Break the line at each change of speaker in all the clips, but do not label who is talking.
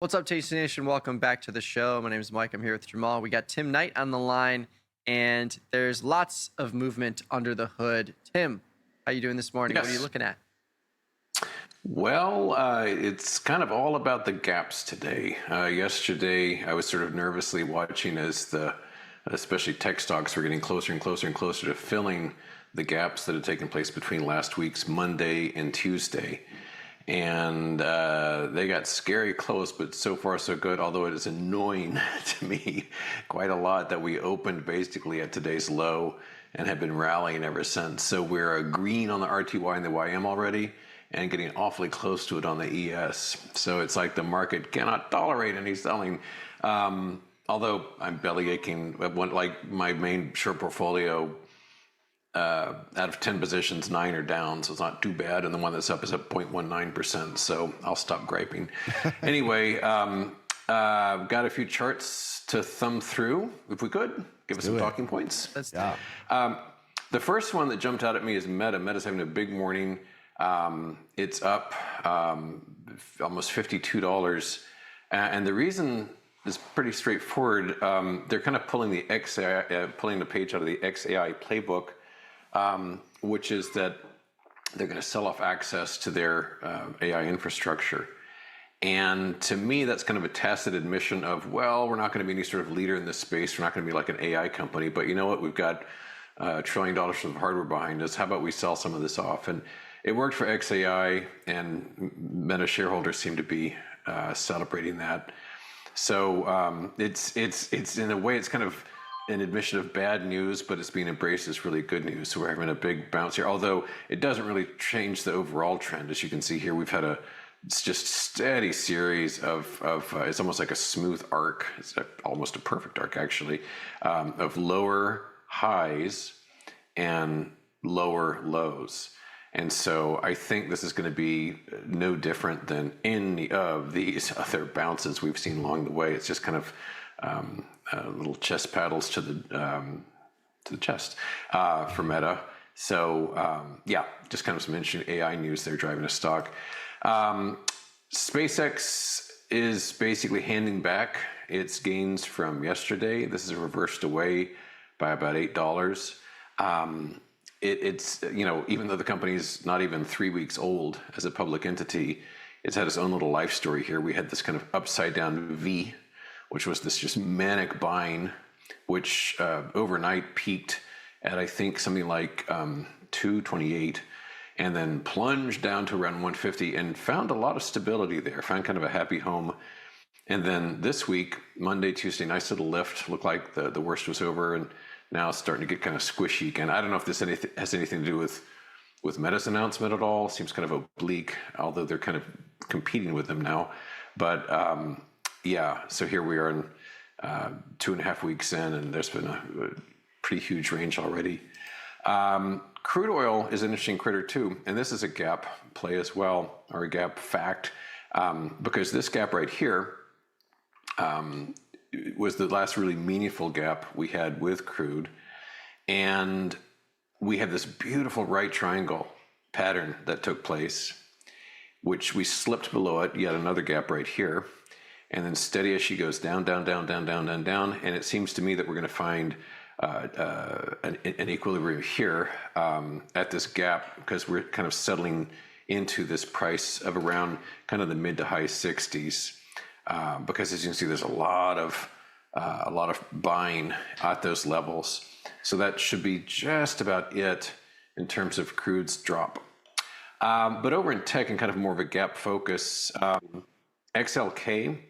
What's up, Tasty Nation? Welcome back to the show. My name is Mike. I'm here with Jamal. We got Tim Knight on the line, and there's lots of movement under the hood. Tim, how you doing this morning?
Yes.
What are you looking at?
Well, it's kind of all about the gaps today. Yesterday, I was sort of nervously watching as especially tech stocks were getting closer and closer and closer to filling the gaps that had taken place between last week's Monday and Tuesday. And they got scary close, but so far so good, although it is annoying to me quite a lot that we opened basically at today's low and have been rallying ever since. So we're green on the RTY and the YM already and getting awfully close to it on the ES. So it's like the market cannot tolerate any selling. Although I'm belly aching, like my main short portfolio, out of 10 positions, 9 are down, so it's not too bad. And the one that's up is up 0.19%, so I'll stop griping. Anyway, got a few charts to thumb through, if we could. Give us some talking points. The first one that jumped out at me is Meta. Meta's having a big morning. It's up almost $52. And the reason is pretty straightforward. They're kind of pulling the page out of the XAI playbook, which is that they're going to sell off access to their AI infrastructure. And to me, that's kind of a tacit admission of, well, we're not going to be any sort of leader in this space. We're not going to be like an AI company. But you know what? We've got $1 trillion worth of hardware behind us. How about we sell some of this off? And it worked for XAI, and Meta shareholders seem to be celebrating that. So it's in a way, it's kind of an admission of bad news, but it's being embraced as really good news. So we're having a big bounce here, although it doesn't really change the overall trend. As you can see here, we've had it's just steady series of it's almost like a smooth arc. It's almost a perfect arc, actually, of lower highs and lower lows. And so I think this is going to be no different than any of these other bounces we've seen along the way. It's just kind of little chest paddles to the chest for Meta. So yeah, just kind of some interesting AI news there driving a stock. SpaceX is basically handing back its gains from yesterday. This is reversed away by about $8. It's even though the company is not even 3 weeks old as a public entity, it's had its own little life story here. We had this kind of upside down V, which was this just manic buying, which overnight peaked at, I think, something like 228, and then plunged down to around 150 and found a lot of stability there, found kind of a happy home. And then this week, Monday, Tuesday, nice little lift, looked like the worst was over, and now it's starting to get kind of squishy again. I don't know if this has anything to do with Meta's announcement at all. Seems kind of oblique, although they're kind of competing with them now. But yeah, so here we are in 2.5 weeks in, and there's been a pretty huge range already. Crude oil is an interesting critter too, and this is a gap play as well, or a gap fact, because this gap right here was the last really meaningful gap we had with crude, and we had this beautiful right triangle pattern that took place, which we slipped below it, yet another gap right here. And then steady as she goes down, down, down, down, down, down, down. And it seems to me that we're going to find an equilibrium here at this gap, because we're kind of settling into this price of around kind of the mid to high 60s. Because as you can see, there's a lot of buying at those levels. So that should be just about it in terms of crude's drop. But over in tech and kind of more of a gap focus, XLK,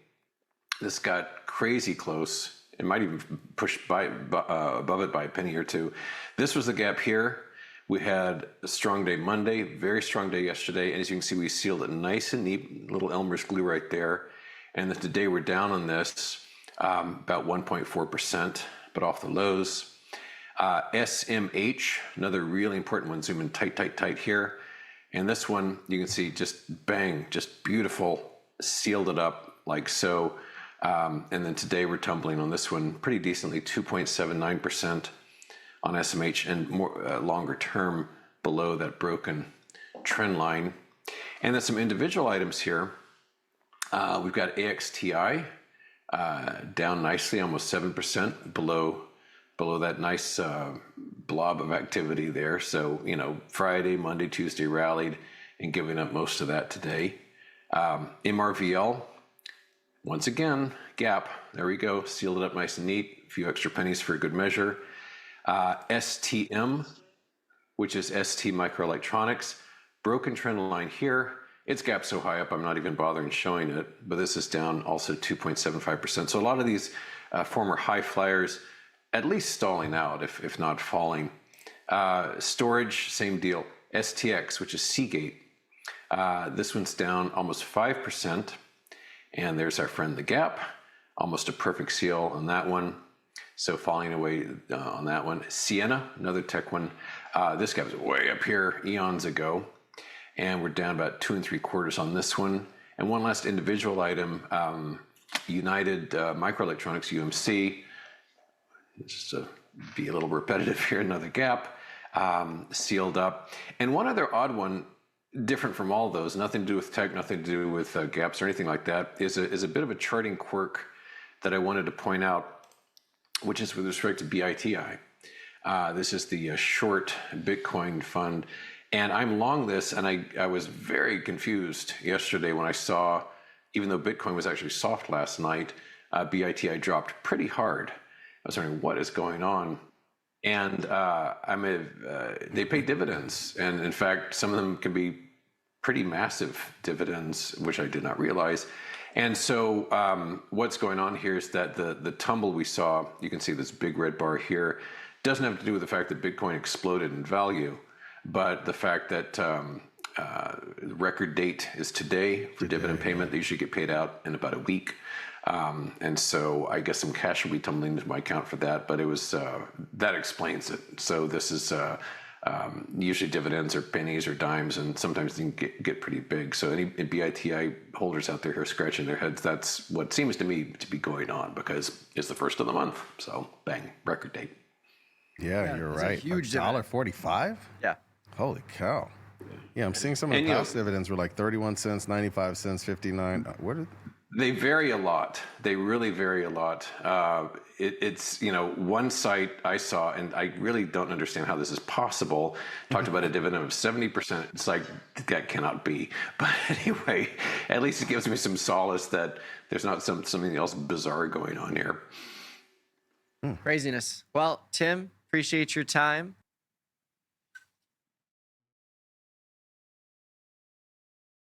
this got crazy close. It might even push above it by a penny or two. This was the gap here. We had a strong day Monday, very strong day yesterday. And as you can see, we sealed it nice and neat, little Elmer's glue right there. And then today we're down on this about 1.4%, but off the lows. SMH, another really important one, zoom in tight, tight, tight here. And this one, you can see just bang, just beautiful, sealed it up like so. And then today we're tumbling on this one pretty decently, 2.79% on SMH, and more longer term below that broken trend line. And then some individual items here. We've got AXTI down nicely, almost 7% below that nice blob of activity there. So, Friday, Monday, Tuesday rallied and giving up most of that today. Marvell, once again, gap. There we go. Sealed it up nice and neat. A few extra pennies for a good measure. STM, which is ST Microelectronics, broken trend line here. It's gapped so high up, I'm not even bothering showing it, but this is down also 2.75%. So a lot of these former high flyers, at least stalling out, if not falling. Storage, same deal. STX, which is Seagate. This one's down almost 5%. And there's our friend the gap, almost a perfect seal on that one. So falling away on that one. Sienna, another tech one. This guy was way up here eons ago. And we're down about 2 3/4 on this one. And one last individual item, United Microelectronics, UMC. Just to be a little repetitive here, another gap, sealed up. And one other odd one, different from all those, nothing to do with tech, nothing to do with gaps or anything like that, is a bit of a charting quirk that I wanted to point out, which is with respect to BITI. This is the short Bitcoin fund. And I'm long this, and I was very confused yesterday when I saw, even though Bitcoin was actually soft last night, BITI dropped pretty hard. I was wondering what is going on. And they pay dividends. And in fact, some of them can be pretty massive dividends, which I did not realize. And so what's going on here is that the tumble we saw, you can see this big red bar here, doesn't have to do with the fact that Bitcoin exploded in value, but the fact that the record date is today for dividend payment. They usually get paid out in about a week. And so I guess some cash will be tumbling into my account for that, but it was that explains it. So this is usually dividends or pennies or dimes, and sometimes they can get pretty big. So any BITI holders out there who are scratching their heads, that's what seems to me to be going on, because it's the first of the month. So bang, record date.
Yeah, you're right.
Huge
$1.45?
Yeah.
Holy cow. Yeah, I'm seeing some of the past dividends were like 31 cents, 95 cents, 59. What are
they vary a lot. They really vary a lot. It's, one site I saw, and I really don't understand how this is possible, talked about a dividend of 70%. It's like, that cannot be. But anyway, at least it gives me some solace that there's not something else bizarre going on here.
Craziness. Well, Tim, appreciate your time.